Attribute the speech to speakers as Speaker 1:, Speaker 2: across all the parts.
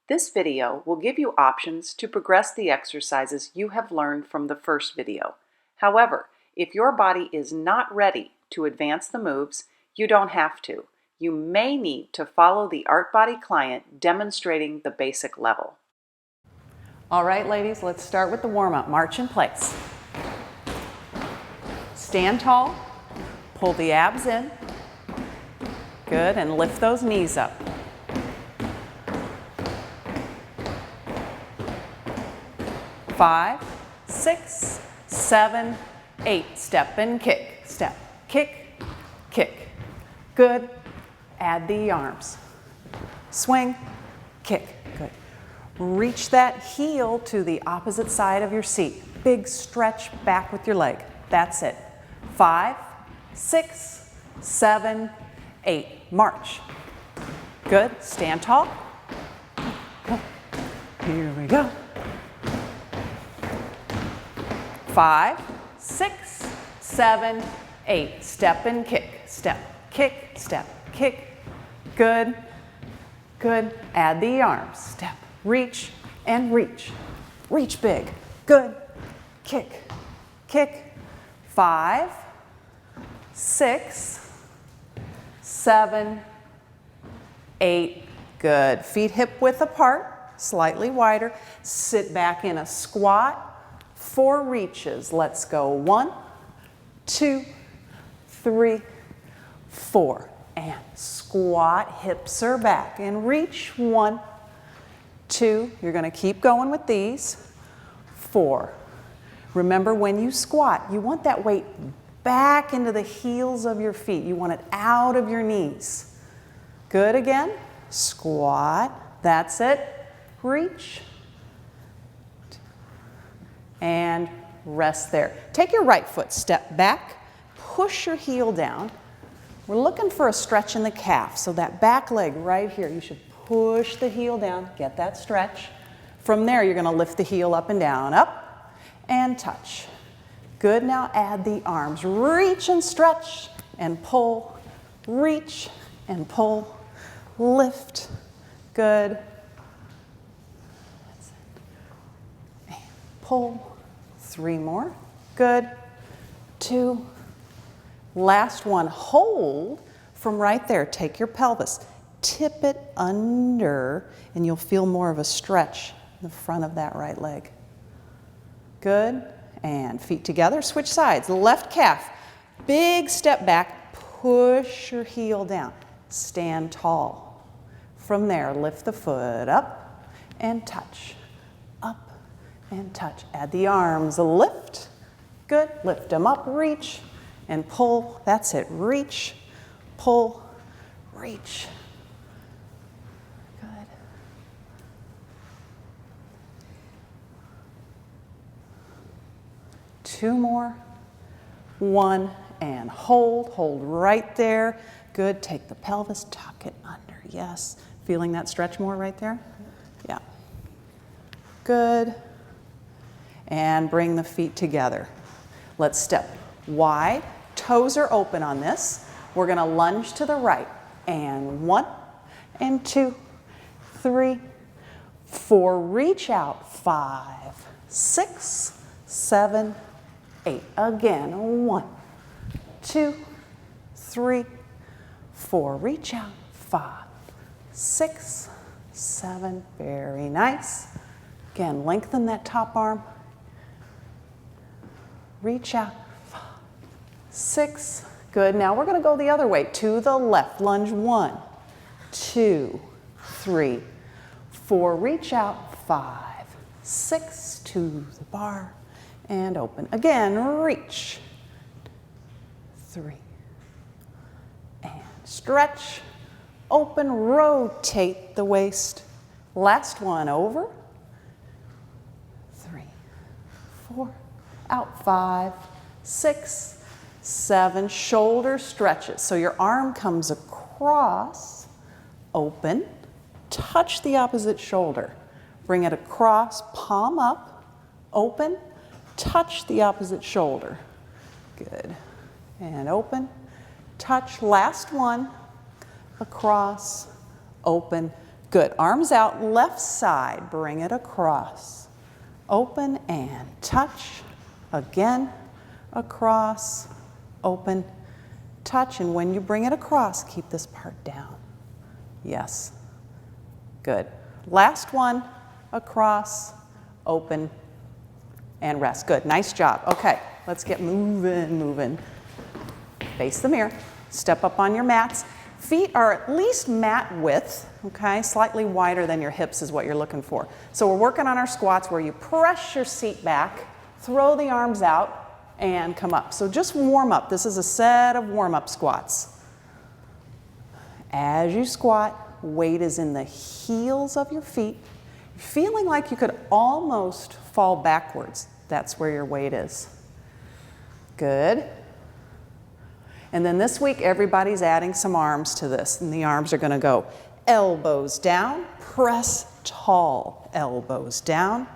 Speaker 1: This video will give you options to progress the exercises you have learned from the first video. However, if your body is not ready to advance the moves, you don't have to. You may need to follow the ARTbody client demonstrating the basic level.
Speaker 2: All right, ladies, let's start with the warm-up. March in place. Stand tall, pull the abs in. Good, and lift those knees up. Five, six, seven, eight. Step and kick. Step, kick, kick. Good. Add the arms. Swing, kick. Good. Reach that heel to the opposite side of your seat. Big stretch back with your leg. That's it. 5, 6, 7, 8. March. Good. Stand tall. Here we go. 5, 6, 7, 8. Step and kick. Step, kick, step, kick. Good. Good. Add the arms. Step, reach, and reach. Reach big. Good. Kick, kick. 5, 6, 7, 8. Good. Feet hip width apart, slightly wider. Sit back in a squat. 4 reaches. Let's go. 1, 2, 3, 4. And squat, hips are back. And reach. 1, 2. You're going to keep going with these. 4. Remember, when you squat, you want that weight back into the heels of your feet. You want it out of your knees. Good again. Squat. That's it. Reach. And rest there. Take your right foot, step back, push your heel down. We're looking for a stretch in the calf, so that back leg right here, you should push the heel down, get that stretch. From there, you're going to lift the heel up and down, up and touch. Good, now add the arms. Reach and stretch and pull, reach and pull, lift. Good. That's it. And pull. 3 more. Good. 2. Last one. Hold from right there. Take your pelvis. Tip it under, and you'll feel more of a stretch in the front of that right leg. Good. And feet together. Switch sides. Left calf. Big step back. Push your heel down. Stand tall. From there, lift the foot up and touch. Up and touch. Add the arms. Lift. Good. Lift them up. Reach and pull. That's it. Reach, pull, reach. Good. Two more. 1 and hold. Hold right there. Good. Take the pelvis, tuck it under. Yes. Feeling that stretch more right there? Yeah. Good. And bring the feet together. Let's step wide. Toes are open on this. We're going to lunge to the right. And 1 and 2, 3, 4. Reach out. 5, 6, 7, 8. Again. 1, 2, 3, 4. Reach out. 5, 6, 7. Very nice. Again, lengthen that top arm. Reach out. 5, 6. Good. Now we're going to go the other way. To the left. Lunge. 1, 2, 3, 4. Reach out. 5, 6. To the bar. And open. Again. Reach. 3. And stretch. Open. Rotate the waist. Last one. Over. 3, 4. Out. 5, 6, 7. Shoulder stretches. So your arm comes across, open, touch the opposite shoulder. Bring it across, palm up, open, touch the opposite shoulder. Good. And open, touch. Last one. Across, open, Good. Arms out, left side. Bring it across. Open and touch. Again, across, open, touch. And when you bring it across, keep this part down. Yes. Good. Last one, across, open, and rest. Good. Nice job. Okay, let's get moving. Face the mirror. Step up on your mats. Feet are at least mat width, okay? Slightly wider than your hips is what you're looking for. So we're working on our squats where you press your seat back, throw the arms out, and come up. So just warm up. This is a set of warm-up squats. As you squat, weight is in the heels of your feet. You're feeling like you could almost fall backwards. That's where your weight is. Good. And then this week, everybody's adding some arms to this. And the arms are going to go elbows down, press tall, elbows down.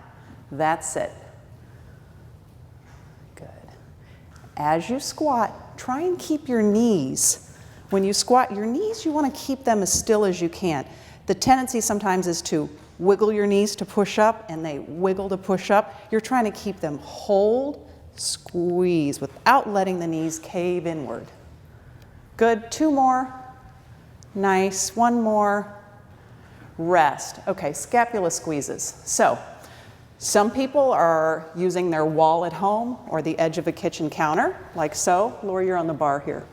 Speaker 2: That's it. Good. As you squat, try and keep your knees. When you squat, your knees, you want to keep them as still as you can. The tendency sometimes is to wiggle your knees to push up, and they wiggle to push up. You're trying to keep them hold, squeeze, without letting the knees cave inward. Good. 2 more. Nice. 1 more. Rest. Okay, scapula squeezes. So, some people are using their wall at home or the edge of a kitchen counter, like so. Laura, you're on the bar here.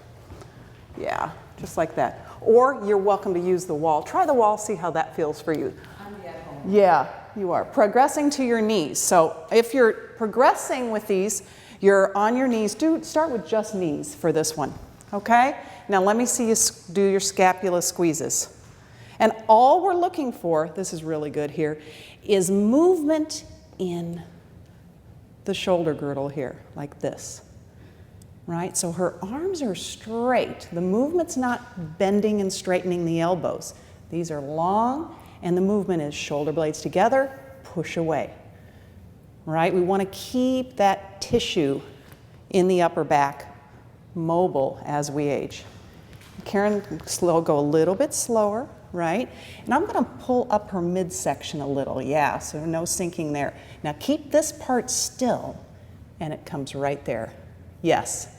Speaker 2: Yeah, just like that. Or you're welcome to use the wall. Try the wall, see how that feels for you.
Speaker 3: I'm at home.
Speaker 2: Yeah, you are. Progressing to your knees. So if you're progressing with these, you're on your knees. Start with just knees for this one, okay? Now let me see you do your scapula squeezes. And all we're looking for, this is really good here, is movement in the shoulder girdle here, like this. Right? So her arms are straight. The movement's not bending and straightening the elbows. These are long, and the movement is shoulder blades together, push away. Right? We want to keep that tissue in the upper back mobile as we age. Karen, go a little bit slower, right? And I'm going to pull up her midsection a little, yeah, so no sinking there. Now keep this part still, and it comes right there. Yes,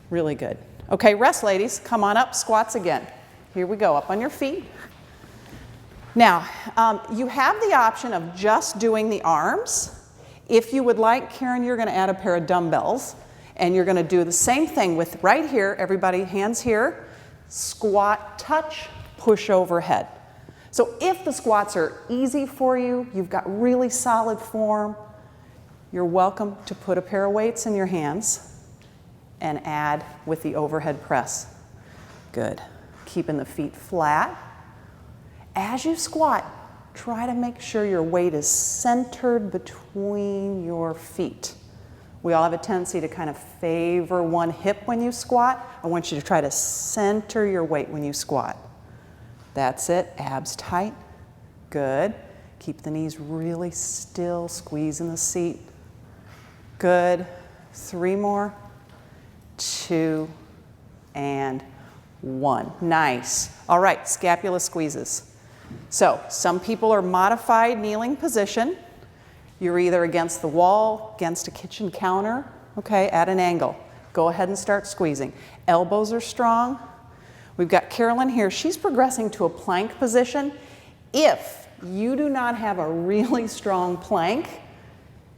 Speaker 2: really good. Okay, rest, ladies. Come on up, squats again. Here we go, up on your feet. Now, you have the option of just doing the arms. If you would like, Karen, you're going to add a pair of dumbbells, and you're going to do the same thing with right here, everybody, hands here, squat, touch, push overhead. So if the squats are easy for you, you've got really solid form, you're welcome to put a pair of weights in your hands and add with the overhead press. Good. Keeping the feet flat. As you squat, try to make sure your weight is centered between your feet. We all have a tendency to kind of favor one hip when you squat. I want you to try to center your weight when you squat. That's it. Abs tight. Good. Keep the knees really still. Squeeze in the seat. Good. 3 more. 2 and 1. Nice. All right, scapula squeezes. So some people are modified kneeling position. You're either against the wall, against a kitchen counter, okay, at an angle. Go ahead and start squeezing. Elbows are strong. We've got Carolyn here. She's progressing to a plank position. If you do not have a really strong plank,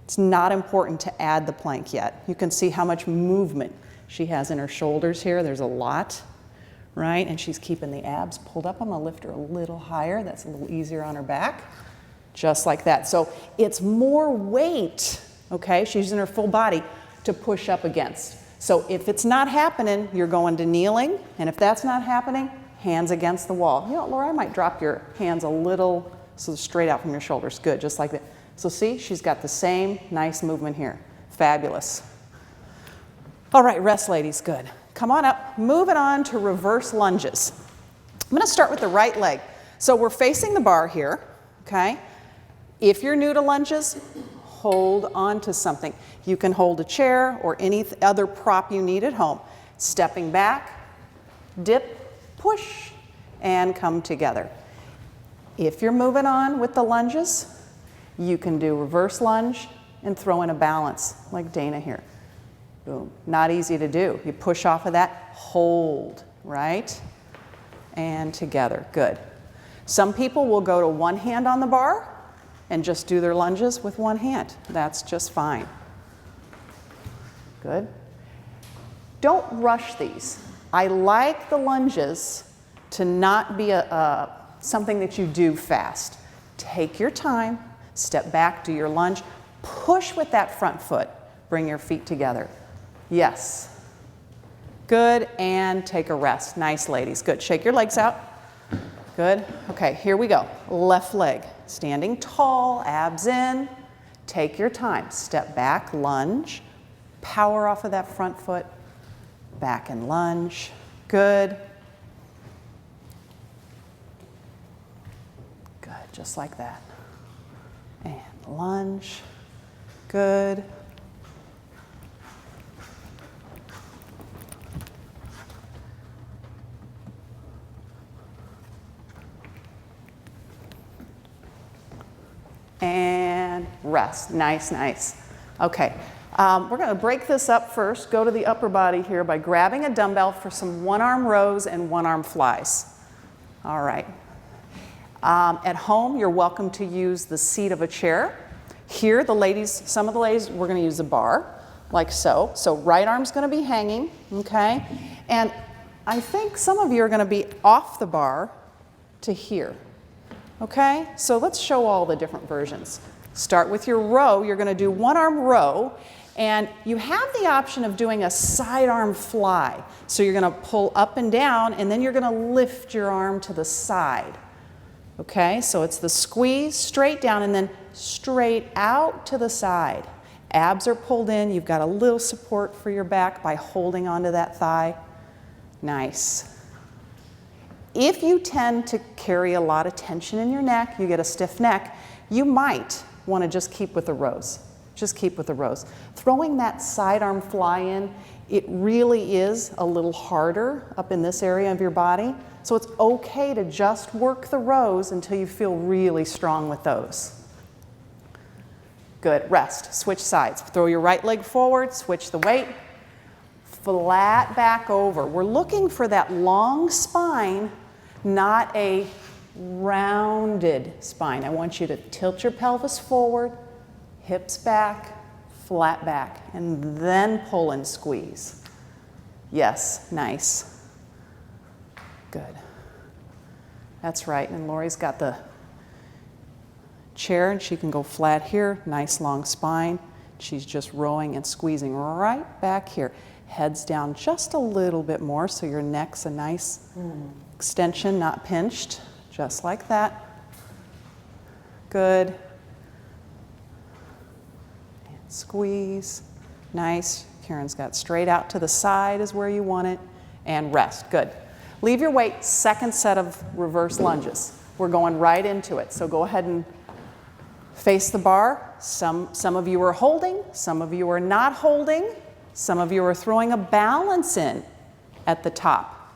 Speaker 2: it's not important to add the plank yet. You can see how much movement she has in her shoulders here. There's a lot, right? And she's keeping the abs pulled up. I'm going to lift her a little higher. That's a little easier on her back. Just like that. So it's more weight, okay? She's using her full body to push up against. So if it's not happening, you're going to kneeling. And if that's not happening, hands against the wall. You know, Laura, I might drop your hands a little so straight out from your shoulders. Good, just like that. So see, she's got the same nice movement here. Fabulous. All right, rest, ladies. Good. Come on up. Moving on to reverse lunges. I'm going to start with the right leg. So we're facing the bar here, okay? If you're new to lunges, hold on to something. You can hold a chair or any other prop you need at home. Stepping back, dip, push, and come together. If you're moving on with the lunges, you can do reverse lunge and throw in a balance, like Dana here. Boom. Not easy to do. You push off of that, hold, right? And together. Good. Some people will go to one hand on the bar and just do their lunges with one hand. That's just fine. Good. Don't rush these. I like the lunges to not be something that you do fast. Take your time, step back, do your lunge, push with that front foot. Bring your feet together. Yes. Good, and take a rest. Nice, ladies. Good. Shake your legs out. Good. Okay, here we go. Left leg. Standing tall, abs in. Take your time. Step back, lunge. Power off of that front foot. Back and lunge. Good. Good, just like that. And lunge. Good. And rest. Nice, nice. Okay, we're going to break this up first. Go to the upper body here by grabbing a dumbbell for some one-arm rows and one-arm flies. All right. At home, you're welcome to use the seat of a chair. Here, the ladies, some of the ladies, we're going to use a bar, like so. So right arm's going to be hanging, okay? And I think some of you are going to be off the bar to here. Okay, so let's show all the different versions. Start with your row. You're going to do one arm row, and you have the option of doing a side arm fly. So you're going to pull up and down, and then you're going to lift your arm to the side. Okay, so it's the squeeze, straight down, and then straight out to the side. Abs are pulled in. You've got a little support for your back by holding onto that thigh. Nice. If you tend to carry a lot of tension in your neck, you get a stiff neck, you might want to just keep with the rows. Just keep with the rows. Throwing that side arm fly in, it really is a little harder up in this area of your body. So it's okay to just work the rows until you feel really strong with those. Good, rest, switch sides. Throw your right leg forward, switch the weight, flat back over. We're looking for that long spine, not a rounded spine. I want you to tilt your pelvis forward, hips back, flat back, and then pull and squeeze. Yes, nice. Good. That's right, and Lori's got the chair and she can go flat here, nice long spine. She's just rowing and squeezing right back here. Heads down just a little bit more so your neck's a nice extension, not pinched, just like that. Good. And squeeze. Nice. Karen's got straight out to the side is where you want it. And rest. Good. Leave your weight, second set of reverse lunges. We're going right into it. So go ahead and face the bar. Some of you are holding, some of you are not holding. Some of you are throwing a balance in at the top.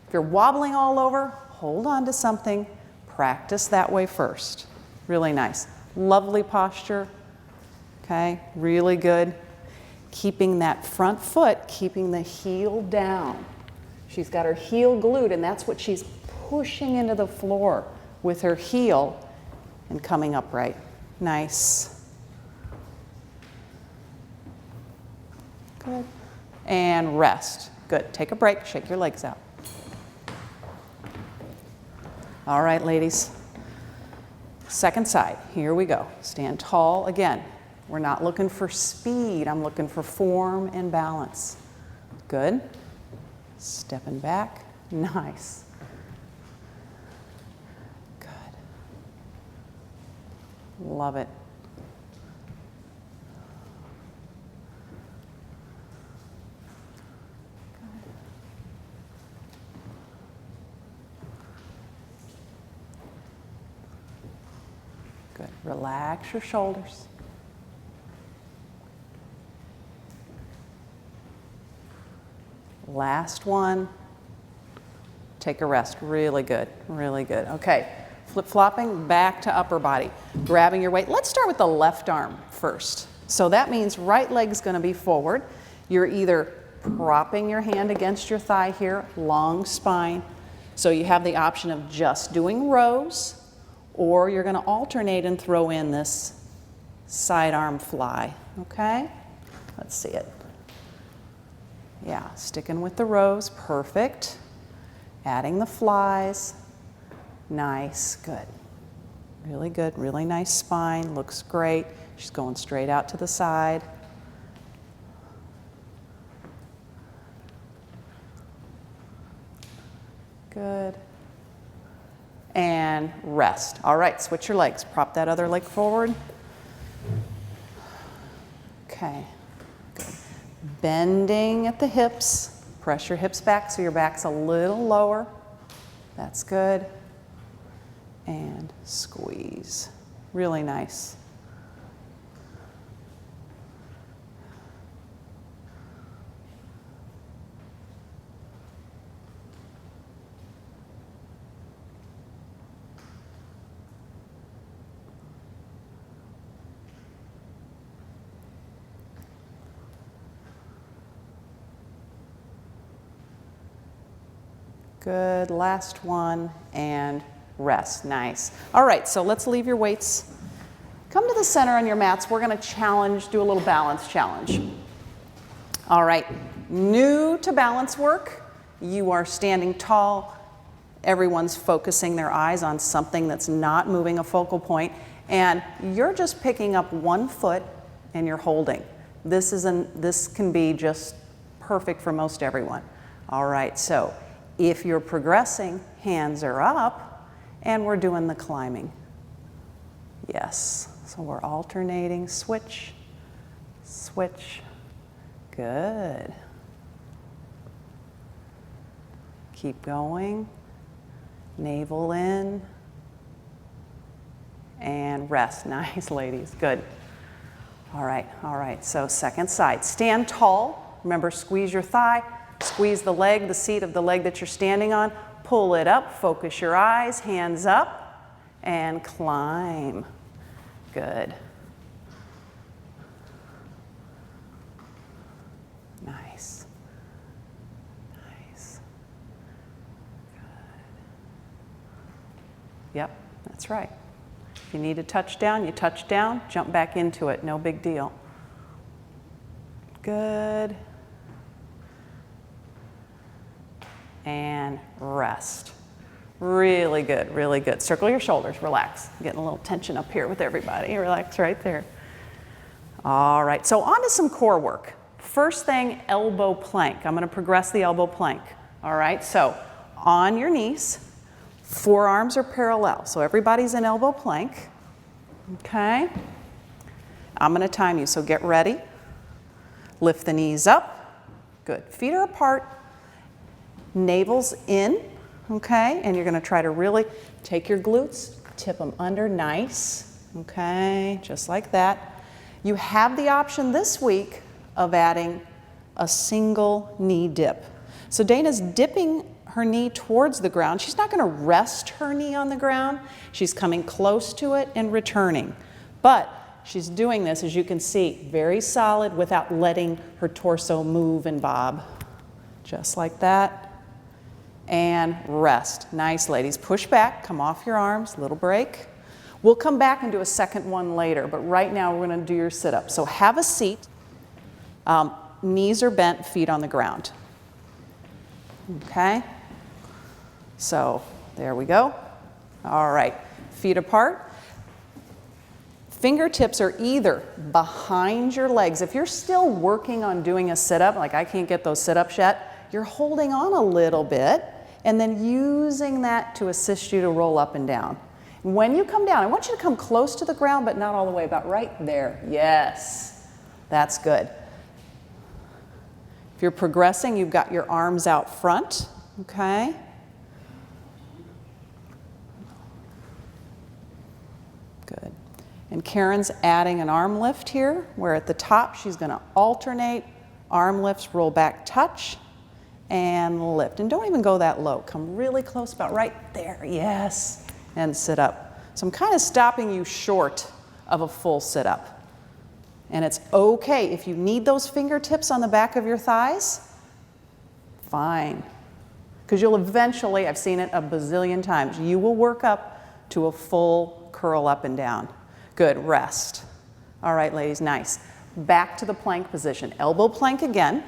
Speaker 2: If you're wobbling all over, hold on to something. Practice that way first. Really nice. Lovely posture. Okay, really good. Keeping that front foot, keeping the heel down. She's got her heel glued, and that's what she's pushing into the floor with her heel and coming upright. Nice. Good. And rest. Good. Take a break. Shake your legs out. All right, ladies. Second side. Here we go. Stand tall again. We're not looking for speed. I'm looking for form and balance. Good. Stepping back. Nice. Good. Love it. Good. Relax your shoulders. Last one. Take a rest. Really good. Really good. Okay. flip-flopping back to upper body, grabbing your weight. Let's start with the left arm first. So that means right leg's gonna be forward. You're either propping your hand against your thigh here, long spine. So you have the option of just doing rows, or you're gonna alternate and throw in this side arm fly, okay? Let's see it. Yeah, sticking with the rows, perfect. Adding the flies, nice, good. Really good, really nice spine, looks great. She's going straight out to the side. Good. And rest. All right, switch your legs. Prop that other leg forward. Okay, good. Bending at the hips. Press your hips back so your back's a little lower. That's good. And squeeze. Really nice. Good, last one, and rest, nice. All right, so let's leave your weights. Come to the center on your mats. We're gonna challenge, do a little balance challenge. All right, new to balance work. You are standing tall. Everyone's focusing their eyes on something that's not moving a focal point, and you're just picking up one foot and you're holding. This can be just perfect for most everyone. All right, so if you're progressing, hands are up, and we're doing the climbing. Yes, so we're alternating, switch, switch, good. Keep going, navel in, and rest. Nice, ladies, good. All right, so second side. Stand tall, remember squeeze your thigh, squeeze the leg, the seat of the leg that you're standing on, pull it up, focus your eyes, hands up, and climb. Good. Nice. Nice. Good. Yep, that's right. If you need a touchdown, you touch down, jump back into it, no big deal. Good. And rest. Really good, really good. Circle your shoulders, relax. Getting a little tension up here with everybody. Relax right there. All right, so on to some core work. First thing, elbow plank. I'm gonna progress the elbow plank. All right, so on your knees, forearms are parallel. So everybody's in elbow plank, okay? I'm gonna time you, so get ready. Lift the knees up, good. Feet are apart. Navel's in, okay? And you're gonna try to really take your glutes, tip them under, nice, okay? Just like that. You have the option this week of adding a single knee dip. So Dana's dipping her knee towards the ground. She's not gonna rest her knee on the ground. She's coming close to it and returning. But she's doing this, as you can see, very solid without letting her torso move and bob. Just like that. And rest. Nice, ladies. Push back, come off your arms, little break. We'll come back and do a second one later, but right now we're gonna do your sit-up. So have a seat, knees are bent, feet on the ground. Okay? So there we go. All right, feet apart. Fingertips are either behind your legs. If you're still working on doing a sit-up, like I can't get those sit-ups yet, you're holding on a little bit and then using that to assist you to roll up and down. When you come down, I want you to come close to the ground, but not all the way, about right there. Yes, that's good. If you're progressing, you've got your arms out front, okay? Good. And Karen's adding an arm lift here, where at the top she's gonna alternate, arm lifts, roll back, touch, and lift. And don't even go that low. Come really close, about right there. Yes. and sit up. So I'm kind of stopping you short of a full sit up. And it's okay if you need those fingertips on the back of your thighs, fine. Because you'll eventually, I've seen it a bazillion times, you will work up to a full curl up and down. Good, rest. All right, ladies, nice. Back to the plank position. Elbow plank again.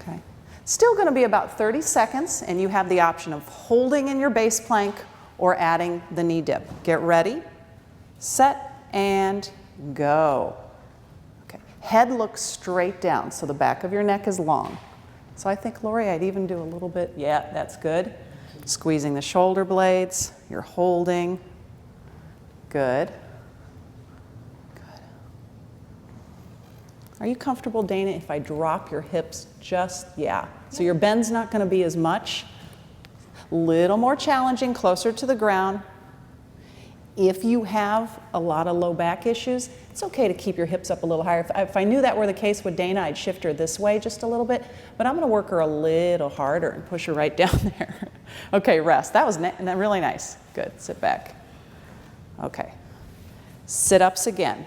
Speaker 2: Okay. Still going to be about 30 seconds, and you have the option of holding in your base plank or adding the knee dip. Get ready, set, and go. Okay. Head looks straight down, so the back of your neck is long. So I think, Lori, I'd even do a little bit, yeah, that's good. Squeezing the shoulder blades, you're holding. Good. Good. Are you comfortable, Dana, if I drop your hips just, yeah. So your bend's not going to be as much. Little more challenging, closer to the ground. If you have a lot of low back issues, it's okay to keep your hips up a little higher. If I knew that were the case with Dana, I'd shift her this way just a little bit, but I'm going to work her a little harder and push her right down there. Okay, rest. That was really nice. Good. Sit back. Okay. Sit-ups again,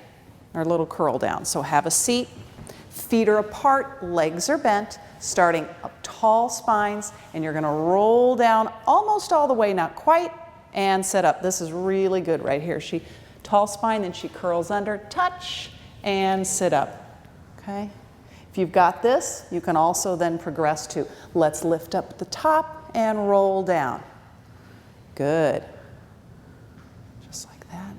Speaker 2: or a little curl down. So have a seat, feet are apart, legs are bent, starting up tall spines, and you're going to roll down almost all the way, not quite, and sit up. This is really good right here. She tall spine, then she curls under, touch, and sit up. Okay? If you've got this, you can also then progress to let's lift up at the top and roll down. Good. Just like that.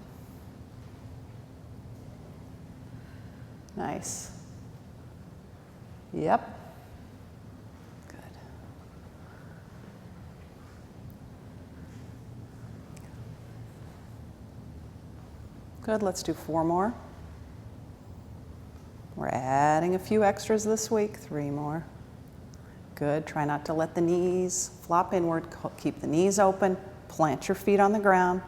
Speaker 2: Nice. Yep. Good, let's do 4 more. We're adding a few extras this week, 3 more. Good, try not to let the knees flop inward, keep the knees open, plant your feet on the ground.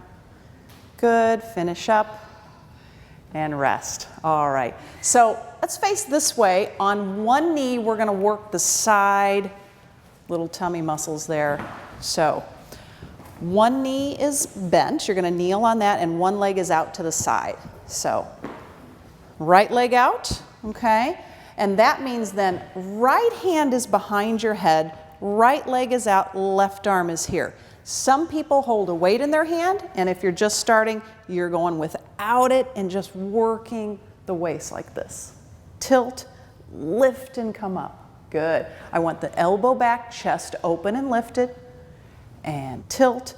Speaker 2: Good, finish up and rest. All right, so let's face this way. On one knee, we're gonna work the side little tummy muscles there. So one knee is bent, you're gonna kneel on that, and one leg is out to the side. So, right leg out, okay? And that means then right hand is behind your head, right leg is out, left arm is here. Some people hold a weight in their hand, and if you're just starting, you're going without it and just working the waist like this. Tilt, lift, and come up. Good. I want the elbow back, chest open and lifted. And tilt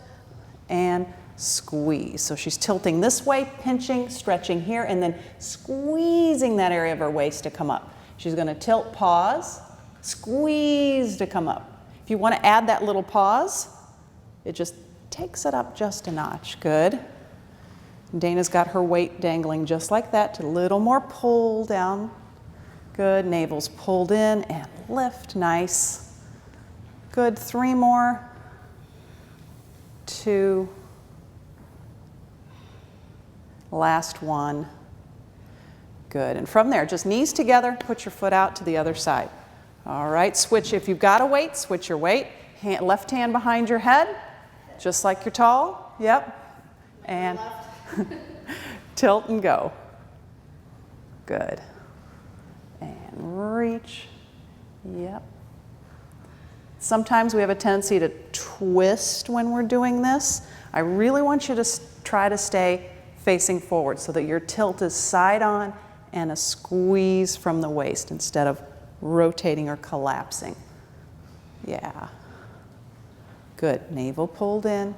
Speaker 2: and squeeze. So she's tilting this way, pinching, stretching here, and then squeezing that area of her waist to come up. She's going to tilt, pause, squeeze to come up. If you want to add that little pause, it just takes it up just a notch. Good. Dana's got her weight dangling just like that to a little more pull down. Good. Navel's pulled in and lift. Nice. Good. 3 more. 2, last 1. Good, and from there, just knees together, put your foot out to the other side. All right, switch. If you've got a weight, switch your weight. Left hand behind your head, just like you're tall. Yep, and tilt and go. Good, and reach. Yep. Sometimes we have a tendency to twist when we're doing this. I really want you to try to stay facing forward so that your tilt is side on and a squeeze from the waist instead of rotating or collapsing. Yeah. Good. Navel pulled in,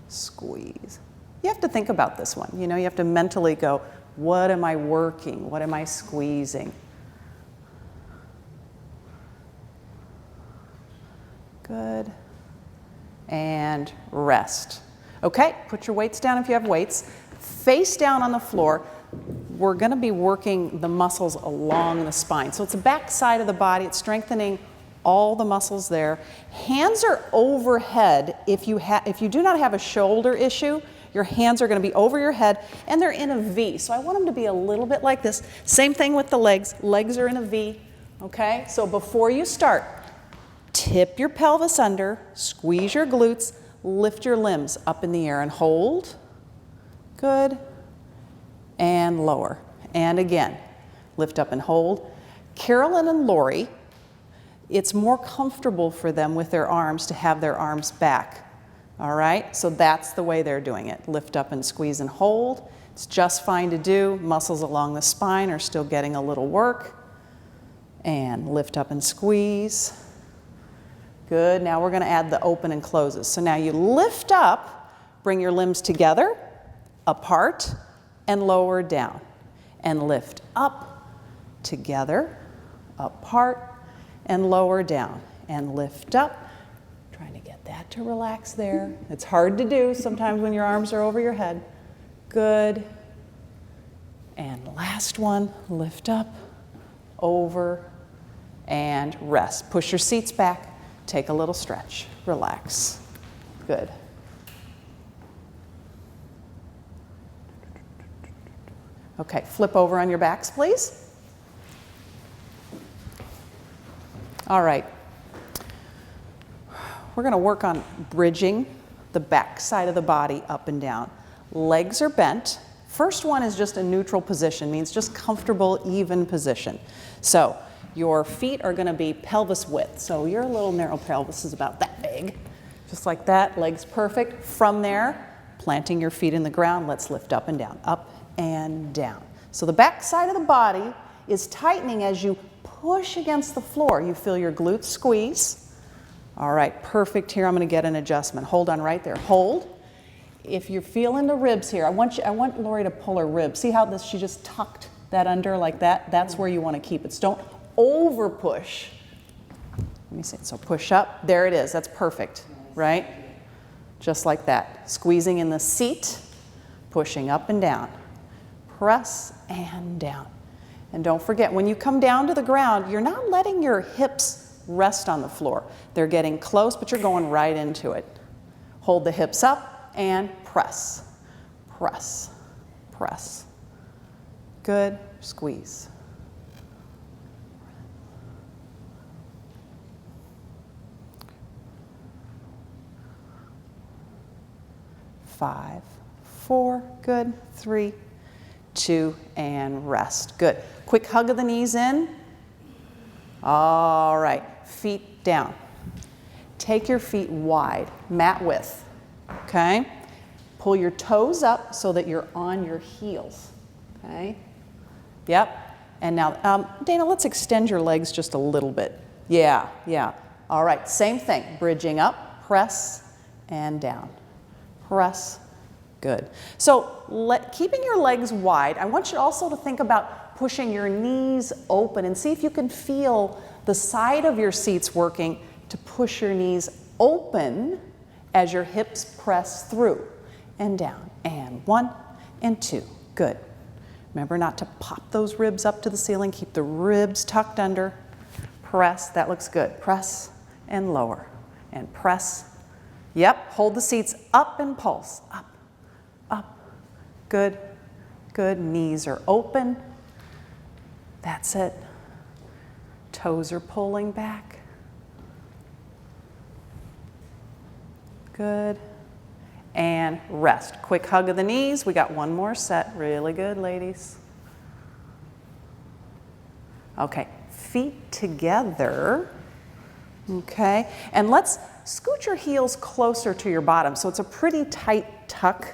Speaker 2: squeeze. You have to think about this one. You know, you have to mentally go, what am I working? What am I squeezing? Good. And rest. Okay, put your weights down if you have weights. Face down on the floor. We're going to be working the muscles along the spine. So it's the back side of the body. It's strengthening all the muscles there. Hands are overhead. If you do not have a shoulder issue, your hands are going to be over your head, and they're in a V. So I want them to be a little bit like this. Same thing with the legs. Legs are in a V. Okay, so before you start, Tip your pelvis under, squeeze your glutes, lift your limbs up in the air and hold. Good. And lower. And again, lift up and hold. Carolyn and Lori, it's more comfortable for them with their arms to have their arms back. All right, so that's the way they're doing it. Lift up and squeeze and hold. It's just fine to do. Muscles along the spine are still getting a little work. And lift up and squeeze. Good, now we're gonna add the open and closes. So now you lift up, bring your limbs together, apart, and lower down. And lift up, together, apart, and lower down. And lift up. Trying to get that to relax there. It's hard to do sometimes when your arms are over your head. Good. And last one, lift up, over, and rest. Push your seats back, take a little stretch, relax. Good. Okay, flip over on your backs, please. All right. We're going to work on bridging the back side of the body up and down. Legs are bent. First one is just a neutral position, means just comfortable, even position. So your feet are going to be pelvis width. So your little narrow pelvis is about that big. Just like that, legs perfect. From there, planting your feet in the ground, let's lift up and down, up and down. So the back side of the body is tightening as you push against the floor. You feel your glutes squeeze. All right, perfect. Here I'm going to get an adjustment. Hold on right there. Hold. If you're feeling the ribs here, I want Lori to pull her ribs. See how she just tucked that under like that? That's where you want to keep it. So don't over push. Let me see. So push up. There it is. That's perfect, right? Just like that. Squeezing in the seat, pushing up and down. Press and down. And don't forget, when you come down to the ground, you're not letting your hips rest on the floor. They're getting close, but you're going right into it. Hold the hips up and press, press, press. Good. Squeeze. Five, four, good. 3, 2, and rest. Good. Quick hug of the knees in. All right, feet down. Take your feet wide, mat width, okay? Pull your toes up so that you're on your heels, okay? Yep, and now, Dana, let's extend your legs just a little bit. Yeah. All right, same thing, bridging up, press, and down. Press, good. So keeping your legs wide, I want you also to think about pushing your knees open and see if you can feel the side of your seats working to push your knees open as your hips press through and down. And 1 and 2. Good. Remember not to pop those ribs up to the ceiling. Keep the ribs tucked under. Press. That looks good. Press and lower. And press. Yep. Hold the seats up and pulse. Up. Up. Good. Good. Knees are open. That's it. Toes are pulling back. Good. And rest. Quick hug of the knees. We got one more set. Really good, ladies. Okay, feet together. Okay, and let's scoot your heels closer to your bottom. So it's a pretty tight tuck,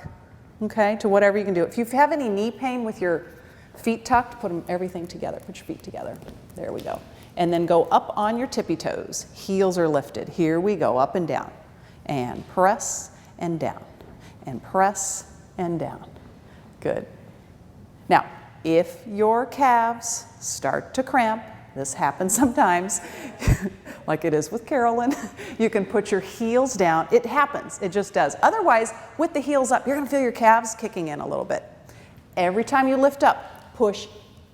Speaker 2: okay, to whatever you can do. If you have any knee pain with your feet tucked, put everything together. Put your feet together. There we go. And then go up on your tippy toes. Heels are lifted. Here we go, up and down. And press and down. And press and down. Good. Now, if your calves start to cramp, this happens sometimes, like it is with Carolyn, you can put your heels down. It happens. It just does. Otherwise, with the heels up, you're going to feel your calves kicking in a little bit. Every time you lift up, push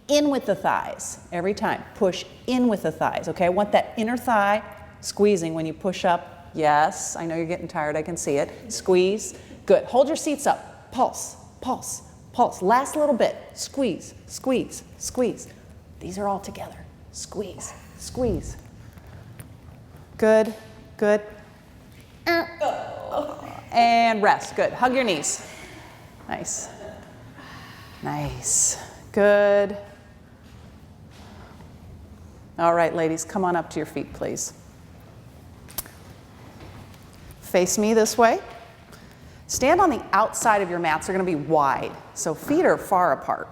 Speaker 2: in with the thighs. Every time, push in with the thighs, okay? I want that inner thigh squeezing when you push up. Yes, I know you're getting tired, I can see it. Squeeze, good. Hold your seats up, pulse, pulse, pulse. Last little bit, squeeze, squeeze, squeeze. These are all together. Squeeze, squeeze. Good, good. And rest, good. Hug your knees. Nice. Nice, good. All right, ladies, come on up to your feet, please. Face me this way. Stand on the outside of your mats. They're going to be wide, so feet are far apart.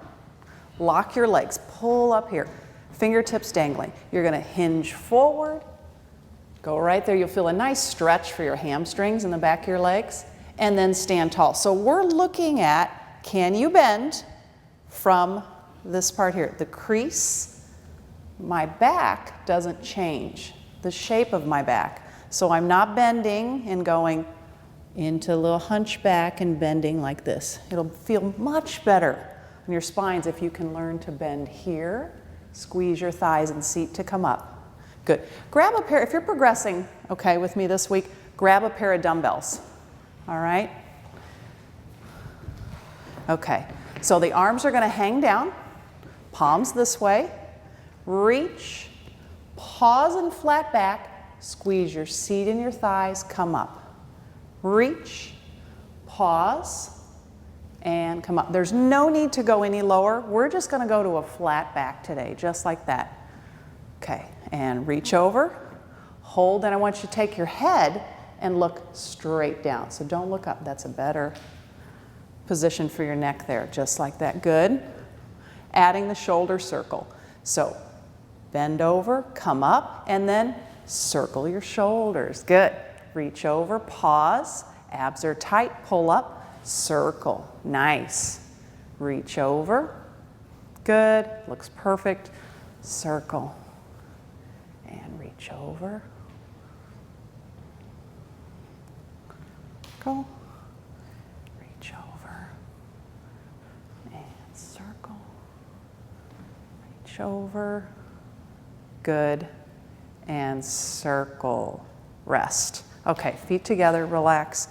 Speaker 2: Lock your legs, pull up here. Fingertips dangling. You're going to hinge forward. Go right there. You'll feel a nice stretch for your hamstrings in the back of your legs. And then stand tall. So we're looking at, can you bend from this part here? The crease, my back doesn't change. The shape of my back. So I'm not bending and going into a little hunchback and bending like this. It'll feel much better on your spines if you can learn to bend here. Squeeze your thighs and seat to come up. Good. Grab a pair, if you're progressing, okay, with me this week, grab a pair of dumbbells. All right? Okay, so the arms are going to hang down, palms this way, reach, pause and flat back, squeeze your seat and your thighs, come up. Reach, pause, and come up. There's no need to go any lower. We're just going to go to a flat back today, just like that. Okay, and reach over, hold, and I want you to take your head and look straight down. So don't look up. That's a better position for your neck there, just like that. Good. Adding the shoulder circle. So bend over, come up, and then circle your shoulders. Good. Reach over, pause, abs are tight, pull up, circle. Nice. Reach over. Good. Looks perfect. Circle. And reach over. Go. Reach over. And circle. Reach over. Good. And circle. Rest. Okay, feet together, relax.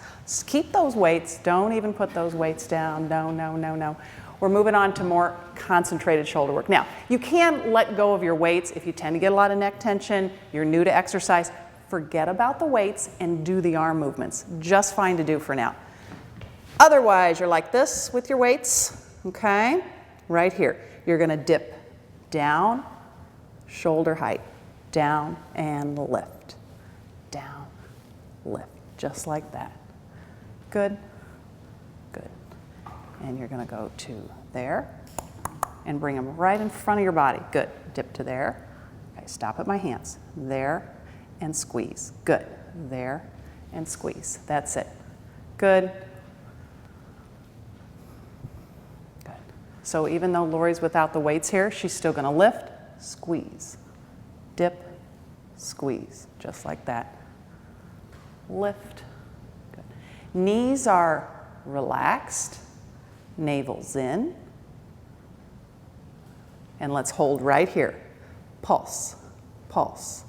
Speaker 2: Keep those weights. Don't even put those weights down. No, no, no, no. We're moving on to more concentrated shoulder work. Now, you can let go of your weights if you tend to get a lot of neck tension, you're new to exercise. Forget about the weights and do the arm movements. Just fine to do for now. Otherwise, you're like this with your weights, okay? Right here. You're gonna dip down, shoulder height, down and lift. Down, lift, just like that. Good, good. And you're gonna go to there and bring them right in front of your body. Good, dip to there. Okay, stop at my hands. There and squeeze. Good, there and squeeze. That's it. Good. Good. So even though Lori's without the weights here, she's still gonna lift, squeeze, dip, squeeze, just like that. Lift. Good. Knees are relaxed, navel's in, and let's hold right here. Pulse, pulse.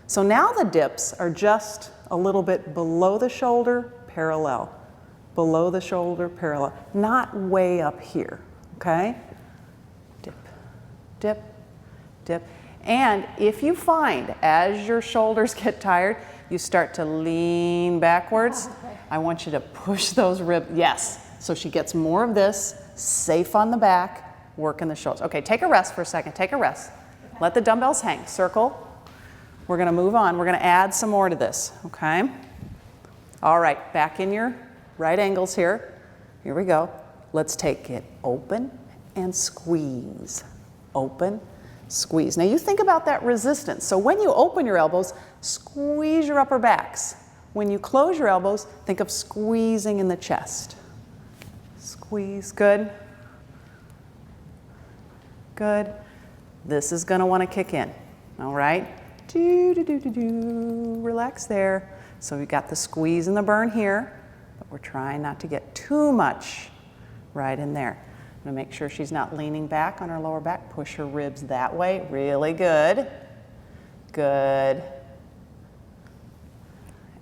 Speaker 2: So now the dips are just a little bit below the shoulder, parallel. Below the shoulder, parallel. Not way up here, okay? Dip, dip, dip. And if you find, as your shoulders get tired, you start to lean backwards, I want you to push those ribs. Yes, so she gets more of this, safe on the back, working the shoulders. Okay, take a rest for a second, take a rest. Let the dumbbells hang, circle. We're gonna move on, we're gonna add some more to this, okay? All right, back in your right angles here. Here we go. Let's take it open and squeeze. Open, squeeze. Now you think about that resistance. So when you open your elbows, squeeze your upper backs. When you close your elbows, think of squeezing in the chest. Squeeze, good. Good. This is gonna wanna kick in, all right? Do, do, do, do, do. Relax there. So we got the squeeze and the burn here, but we're trying not to get too much right in there. I'm gonna make sure she's not leaning back on her lower back. Push her ribs that way. Really good. Good.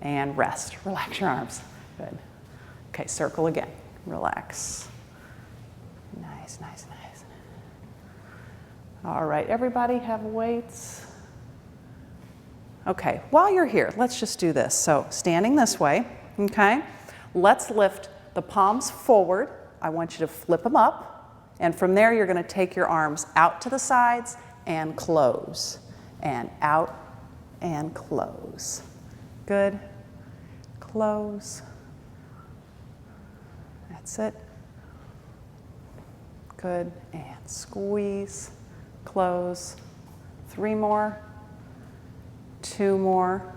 Speaker 2: And rest. Relax your arms. Good. Okay, circle again. Relax. Nice, nice, nice. All right, everybody have weights? Okay, while you're here, let's just do this. So standing this way, okay? Let's lift the palms forward. I want you to flip them up. And from there, you're going to take your arms out to the sides and close. And out and close. Good. Close. That's it. Good. And squeeze. Close. 3 more. 2 more.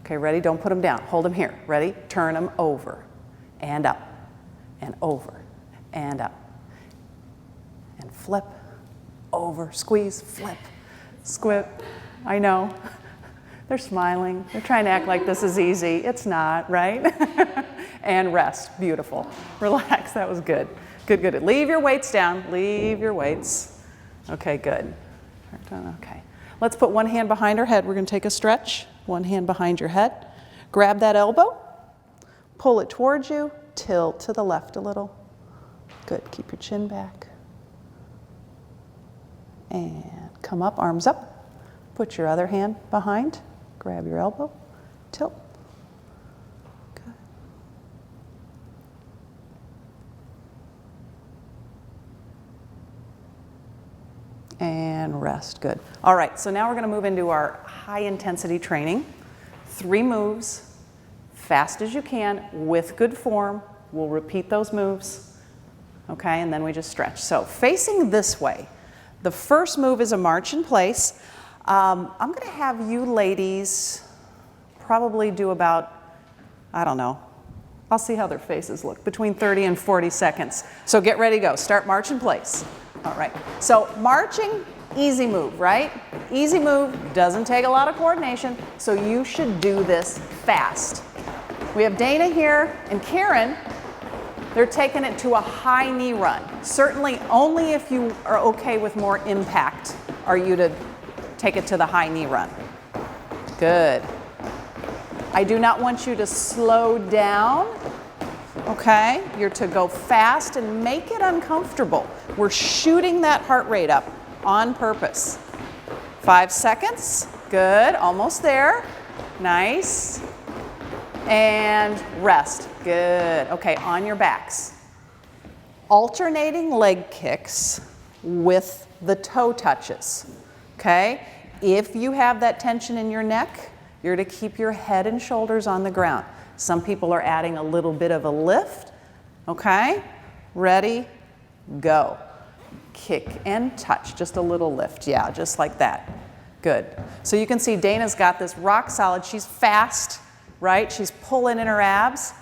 Speaker 2: Okay, ready? Don't put them down. Hold them here. Ready? Turn them over and up and over and up and flip, over, squeeze, flip, squip. I know. They're smiling. They're trying to act like this is easy. It's not, right? And rest. Beautiful. Relax. That was good. Good, good. Leave your weights down. Leave your weights. Okay, good. Okay. Let's put one hand behind our head. We're going to take a stretch. One hand behind your head. Grab that elbow. Pull it towards you. Tilt to the left a little. Good. Keep your chin back. And come up, arms up. Put your other hand behind. Grab your elbow. Tilt. Good. And rest. Good. All right, so now we're going to move into our high intensity training. 3 moves, fast as you can, with good form. We'll repeat those moves, okay, and then we just stretch. So facing this way, the first move is a march in place. I'm going to have you ladies probably do about, I don't know, I'll see how their faces look, between 30 and 40 seconds. So get ready to go. Start march in place. All right, so marching, easy move, right? Easy move, doesn't take a lot of coordination, so you should do this fast. We have Dana here and Karen. They're taking it to a high knee run. Certainly only if you are okay with more impact are you to take it to the high knee run. Good. I do not want you to slow down. Okay, you're to go fast and make it uncomfortable. We're shooting that heart rate up on purpose. 5 seconds, good, almost there. Nice. And rest, good. Okay, on your backs. Alternating leg kicks with the toe touches, okay? If you have that tension in your neck, you're to keep your head and shoulders on the ground. Some people are adding a little bit of a lift. Okay, ready, go. Kick and touch, just a little lift. Yeah, just like that. Good. So you can see Dana's got this rock solid. She's fast, right? She's pulling in her abs.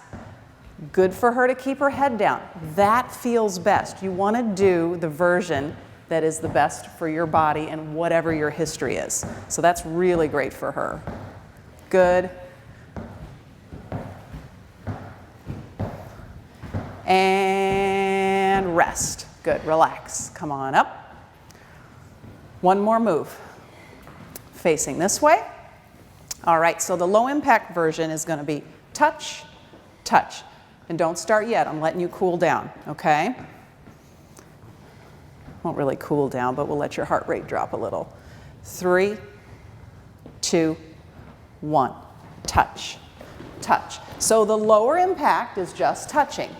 Speaker 2: Good for her to keep her head down. That feels best. You want to do the version that is the best for your body and whatever your history is. So that's really great for her. Good. And rest. Good, relax. Come on up. One more move. Facing this way. All right, so the low impact version is going to be touch, touch. And don't start yet, I'm letting you cool down, okay? Won't really cool down, but we'll let your heart rate drop a little. 3, 2, 1. Touch, touch. So the lower impact is just touching.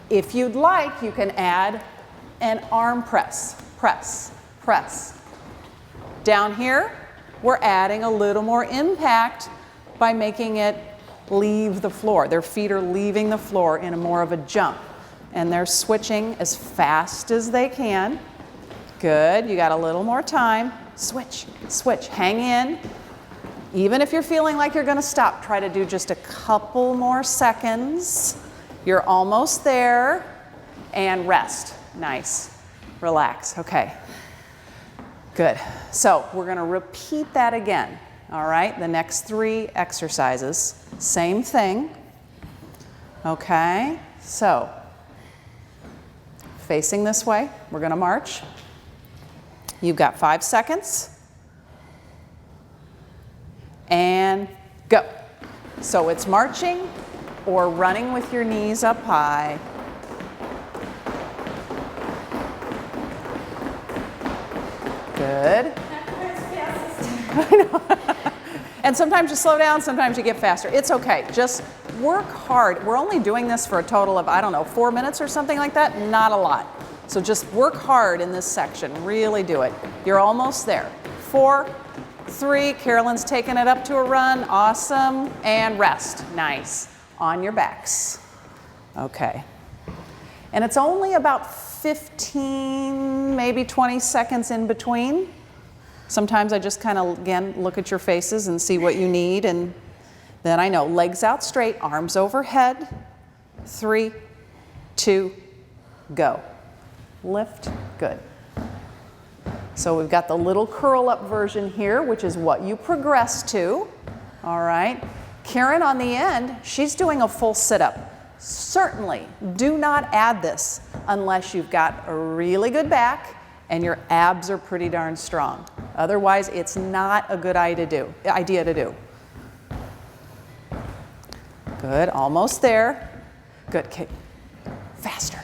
Speaker 2: If you'd like, you can add an arm press, press, press. Down here, we're adding a little more impact by making it leave the floor. Their feet are leaving the floor in a more of a jump. And they're switching as fast as they can. Good, you got a little more time. Switch, switch, hang in. Even if you're feeling like you're gonna stop, try to do just a couple more seconds. You're almost there, and rest. Nice, relax, okay. Good, so we're gonna repeat that again, all right? The next 3 exercises, same thing, okay? So, facing this way, we're gonna march. You've got 5 seconds, and go. So it's marching or running with your knees up high. Good. I know. And sometimes you slow down, sometimes you get faster. It's okay. Just work hard. We're only doing this for a total of, I don't know, 4 minutes or something like that. Not a lot. So just work hard in this section. Really do it. You're almost there. 4, 3. Carolyn's taking it up to a run. Awesome. And rest. Nice. On your backs. Okay. And it's only about 15, maybe 20 seconds in between. Sometimes I just kind of, again, look at your faces and see what you need, and then I know. Legs out straight, arms overhead. 3, 2, go. Lift, good. So we've got the little curl up version here, which is what you progress to. All right. Karen on the end, she's doing a full sit-up. Certainly do not add this unless you've got a really good back and your abs are pretty darn strong. Otherwise, it's not a good idea to do. Good, almost there. Good, okay. Faster.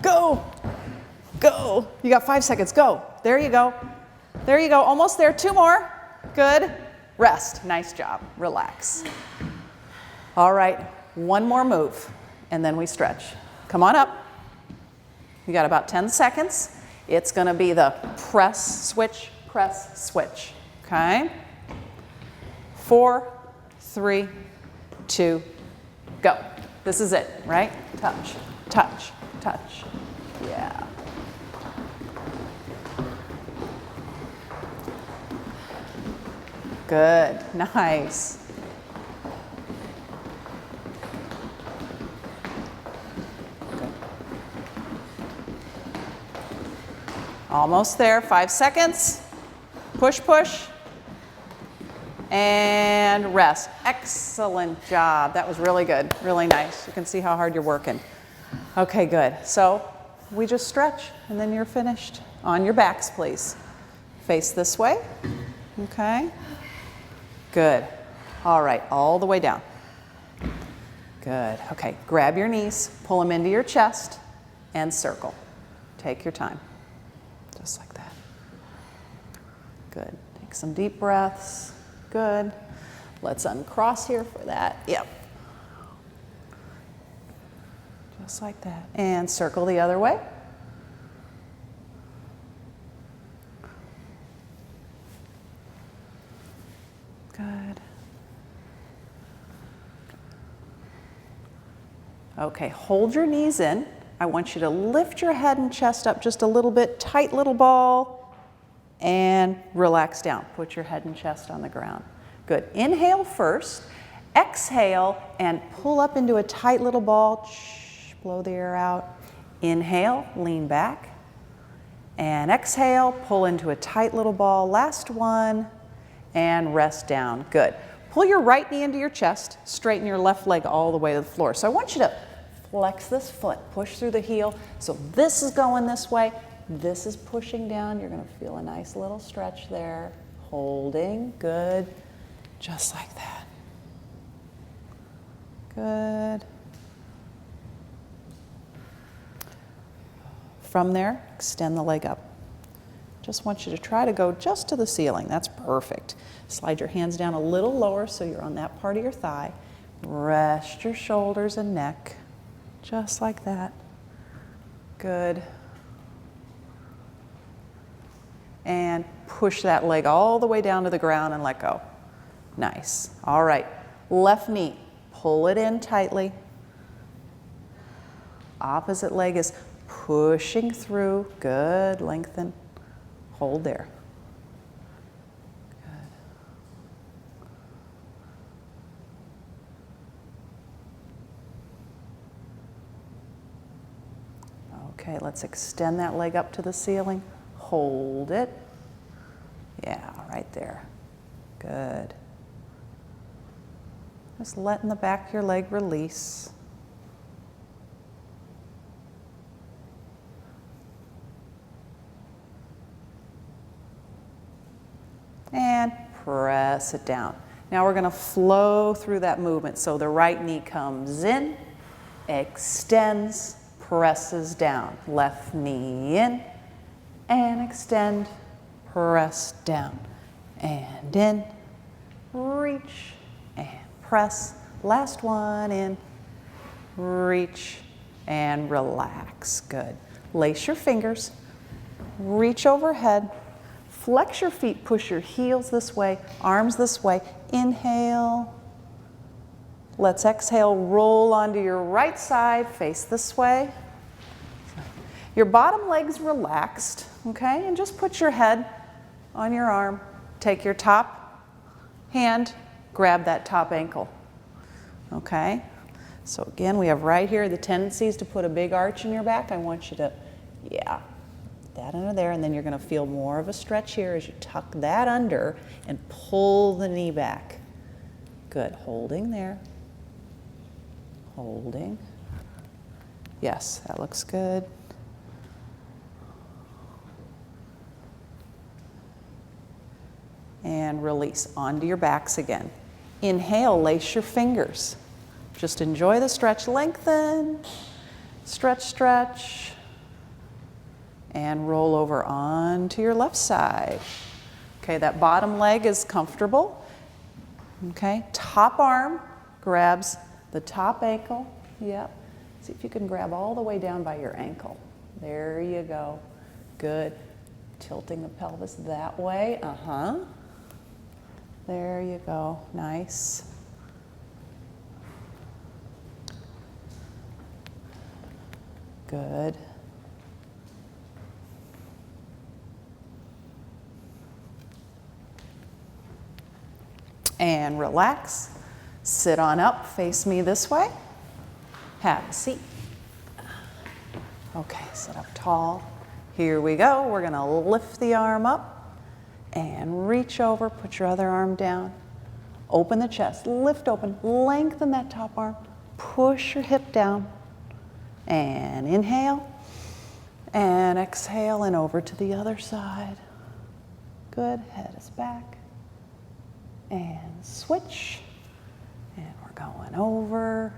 Speaker 2: Go, go. You got 5 seconds, go. There you go. There you go, almost there, 2 more. Good, rest, nice job, relax. All right, 1 more move, and then we stretch. Come on up. You got about 10 seconds. It's gonna be the press, switch, okay? 4, 3, 2, go. This is it, right? Touch, touch, touch. Yeah. Good, nice. Almost there, 5 seconds. Push, push. And rest. Excellent job. That was really good, really nice. You can see how hard you're working. Okay, good. So we just stretch and then you're finished. On your backs, please. Face this way. Okay. Good. All right, all the way down. Good. Okay, grab your knees, pull them into your chest, and circle. Take your time. Just like that. Good. Take some deep breaths. Good. Let's uncross here for that. Yep. Just like that. And circle the other way. Good. Okay, hold your knees in. I want you to lift your head and chest up just a little bit, tight little ball, and relax down. Put your head and chest on the ground. Good. Inhale first, exhale, and pull up into a tight little ball. Shh, blow the air out. Inhale, lean back, and exhale, pull into a tight little ball. Last one, and rest down. Good. Pull your right knee into your chest, straighten your left leg all the way to the floor. So I want you to flex this foot, push through the heel. So this is going this way, this is pushing down. You're gonna feel a nice little stretch there. Holding, good, just like that. Good. From there, extend the leg up. Just want you to try to go just to the ceiling. That's perfect. Slide your hands down a little lower so you're on that part of your thigh. Rest your shoulders and neck. Just like that. Good. And push that leg all the way down to the ground and let go. Nice. All right. Left knee, pull it in tightly. Opposite leg is pushing through. Good. Lengthen. Hold there. Good. Okay, let's extend that leg up to the ceiling. Hold it. Yeah, right there. Good. Just letting the back of your leg release. And press it down. Now we're going to flow through that movement. So the right knee comes in, extends, presses down. Left knee in, and extend, press down. And in, reach, and press. Last one, in, reach, and relax. Good. Lace your fingers, reach overhead, flex your feet, push your heels this way, arms this way. Inhale. Let's exhale, roll onto your right side, face this way. Your bottom leg's relaxed, okay? And just put your head on your arm. Take your top hand, grab that top ankle, okay? So again, we have right here the tendencies to put a big arch in your back. I want you to, that under there, and then you're gonna feel more of a stretch here as you tuck that under and pull the knee back. Good, holding there. Holding. Yes, that looks good. And release onto your backs again. Inhale, lace your fingers. Just enjoy the stretch, lengthen, stretch, stretch, and roll over onto your left side. Okay, that bottom leg is comfortable. Okay, top arm grabs the top ankle. Yep. See if you can grab all the way down by your ankle. There you go. Good. Tilting the pelvis that way. There you go. Nice. Good. And relax. Sit on up, face me this way. Have a seat. Okay, sit up tall. Here we go. We're gonna lift the arm up and reach over, put your other arm down. Open the chest, lift open, lengthen that top arm, push your hip down. And inhale, and exhale, and over to the other side. Good, head is back. And switch. And we're going over.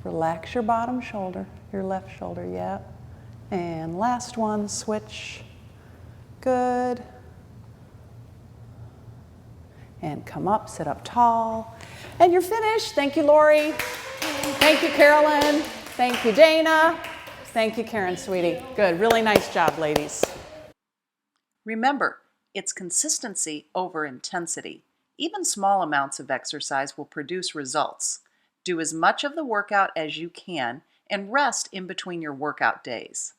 Speaker 2: Relax your bottom shoulder, your left shoulder, yep. And last one, switch. Good. And come up, sit up tall. And you're finished. Thank you, Lori. Thank you, Carolyn. Thank you, Dana. Thank you, Karen, sweetie. Good, really nice job, ladies.
Speaker 1: Remember, it's consistency over intensity. Even small amounts of exercise will produce results. Do as much of the workout as you can and rest in between your workout days.